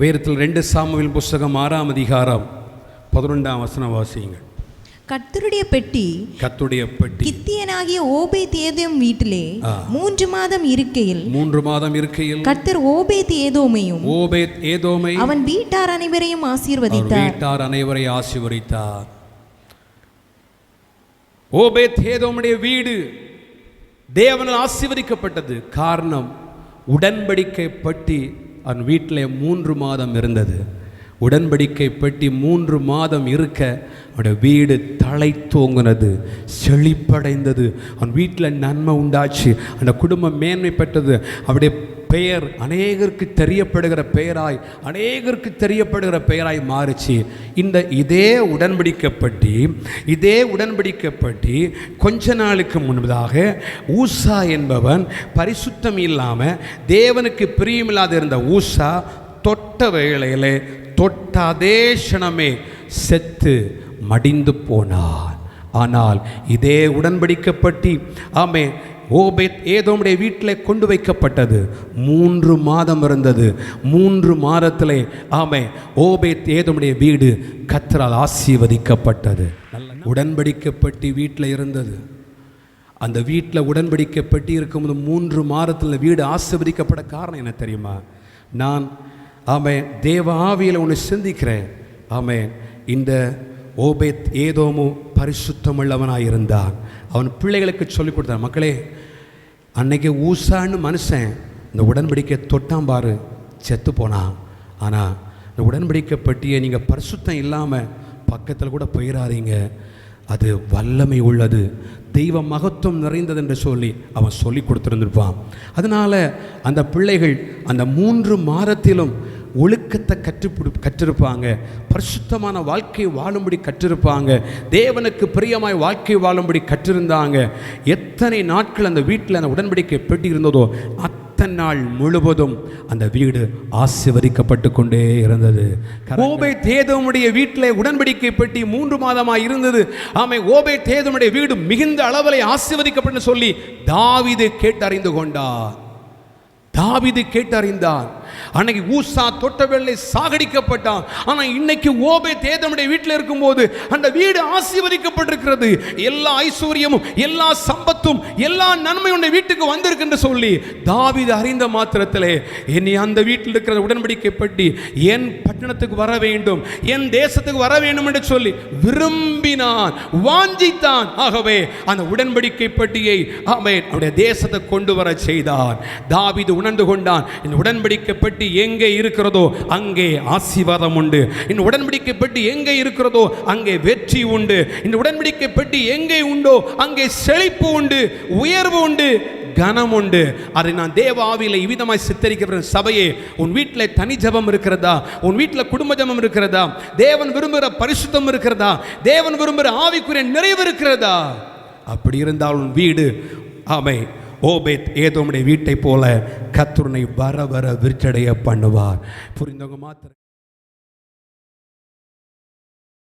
வேதத்தில் 2 சாமுவேல் புஸ்தகம் 6ஆம் அதிகாரம் 11ஆம் வசனம் வாசியுங்கள். கர்த்தருடைய பெட்டி கித்தியனாகிய ஓபேத்-ஏதோம் வீட்டிலே 3 மாதம் இருக்கையில் கர்த்தர் ஓபேத்-ஏதோமையும் அவன் வீட்டார் அனைவரையும் ஆசீர்வதித்தார். ஓபேத்-ஏதோமுடைய வீடு தேவனால் ஆசீர்வதிக்கப்பட்டது. காரணம், உடன்படிக்கை பெட்டி அவன் வீட்டில் 3 மாதம் இருந்தது. உடன்படிக்கை பெட்டி 3 மாதம் இருக்க அவனுடைய வீடு தலை தோங்கினது, செழிப்படைந்தது. அவன் வீட்டில் நன்மை உண்டாச்சு, அந்த குடும்பம் மேன்மை பெற்றது. அவருடைய பெயர் அநேகருக்கு தெரியப்படுகிற பெயராய் மாறிச்சு. இதே உடன்படிக்கை பெட்டி கொஞ்ச நாளுக்கு முன்பதாக ஊசா என்பவன் பரிசுத்தம் இல்லாமல் தேவனுக்கு பிரியமில்லாத இருந்த ஊசா தொட்ட வேளையிலே தொட்ட அதே க்ஷணமே செத்து மடிந்து போனான். ஆனால் இதே உடன்படிக்கை பெட்டி ஓபேத்-ஏதோமுடைய வீட்டில் கொண்டு வைக்கப்பட்டது. 3 மாதம் இருந்தது. 3 மாதத்திலே ஓபேத்-ஏதோமுடைய வீடு கர்த்தரால் ஆசீர்வதிக்கப்பட்டது. உடன்படிக்கை பெட்டி வீட்டில் இருந்தது. அந்த வீட்டில் உடன்படிக்கை பெட்டி இருக்கும்போது 3 மாதத்தில் வீடு ஆசீர்வதிக்கப்பட காரணம் என்ன தெரியுமா? நான் தேவ ஆவியில் ஒன்று சிந்திக்கிறேன். இந்த ஓபேத்-ஏதோமு பரிசுத்தமுள்ளவனாக இருந்தான். அவன் பிள்ளைகளுக்கு சொல்லிக் கொடுத்தான். மக்களே, அன்னைக்கு ஊசான்னு மனுஷன் இந்த உடன்படிக்கை தொட்டான் பாரு, செத்து போனான். ஆனால் இந்த உடன்படிக்கை பெட்டியை நீங்கள் பரிசுத்தம் இல்லாமல் பக்கத்தில் கூட போயிடாதீங்க, அது வல்லமை உள்ளது, தெய்வ மகத்துவம் நிறைந்தது என்று சொல்லி அவன் சொல்லி கொடுத்துருந்துருப்பான். அதனால் அந்த பிள்ளைகள் அந்த 3 மாதத்திலும் ஒழுக்கத்தை கற்றிருப்பாங்க, பரிசுத்தமான வாழ்க்கை வாழும்படி கற்றிருப்பாங்க, தேவனுக்கு பிரியமாய் வாழ்க்கை வாழும்படி கற்றிருந்தாங்க. எத்தனை நாட்கள் அந்த வீட்டில் அந்த உடன்படிக்கை பெட்டி இருந்ததோ அத்தனை நாள் முழுவதும் அந்த வீடு ஆசீர்வதிக்கப்பட்டு கொண்டே இருந்தது. ஓபேத்-ஏதோமுடைய வீட்டில் உடன்படிக்கை பெட்டி 3 மாதமாக இருந்தது. ஓபேத்-ஏதோமுடைய வீடு மிகுந்த அளவில் ஆசீர்வதிக்கப்பட்டு சொல்லி தாவீது கேட்டறிந்தான். அன்னைக்கு ஊசா தொட்ட வேளை சாகடிக்கப்பட்டான். ஆனால் இன்னைக்கு ஓபேத்-ஏதோமுடைய வீட்டில் இருக்கும்போது அந்த வீடு ஆசீர்வதிக்கப்பட்டிருக்கிறது. எல்லா ஐஸ்வர்யமும் எல்லா சம்பத்தும் எல்லா நன்மையும் வீட்டுக்கு வந்திருக்கு என்று சொல்லி தாவீது அறிந்த மாத்திரத்திலே என்னை அந்த வீட்டில் இருக்கிற உடன்படிக்கை பெட்டி என் பட்டணத்துக்கு வர வேண்டும், என் தேசத்துக்கு வர வேண்டும் என்று சொல்லி விரும்பினான், வாஞ்சித்தான். ஆகவே அந்த உடன்படிக்கை பெட்டியை அவனுடைய தேசத்தை கொண்டு வர செய்தான். தாவீது உணர்ந்து கொண்டான், இந்த உடன்படிக்கை பெட்டி எங்கே இருக்கிறதோ அங்கே ஆசீர்வாதம் உண்டு. இந்த உடன்படிக்கை பெட்டி எங்கே இருக்கிறதோ அங்கே வெற்றி உண்டு. இந்த உடன்படிக்கை பெட்டி எங்கே உண்டோ அங்கே செழிப்பு உண்டு, உயர்வு உண்டு, கனம் உண்டு. அதை நான் தேவ ஆவியில் இவ்விதமாய் சித்தரிக்கிறேன். சபையே, உன் வீட்டில் தனி ஜபம் இருக்கிறதா? உன் வீட்டில் குடும்ப ஜபம் இருக்கிறதா? தேவன் விரும்புகிற பரிசுத்தம் இருக்கிறதா? தேவன் விரும்புகிற ஆவிக்குரிய நிறைவு இருக்கிறதா? அப்படி இருந்தால் உன் வீடு ஓபேத்-ஏதோமுடைய வீட்டை போல கர்த்தர் வர விருச்சடைய பண்ணுவார். புரிந்தவங்க மாத்திரம்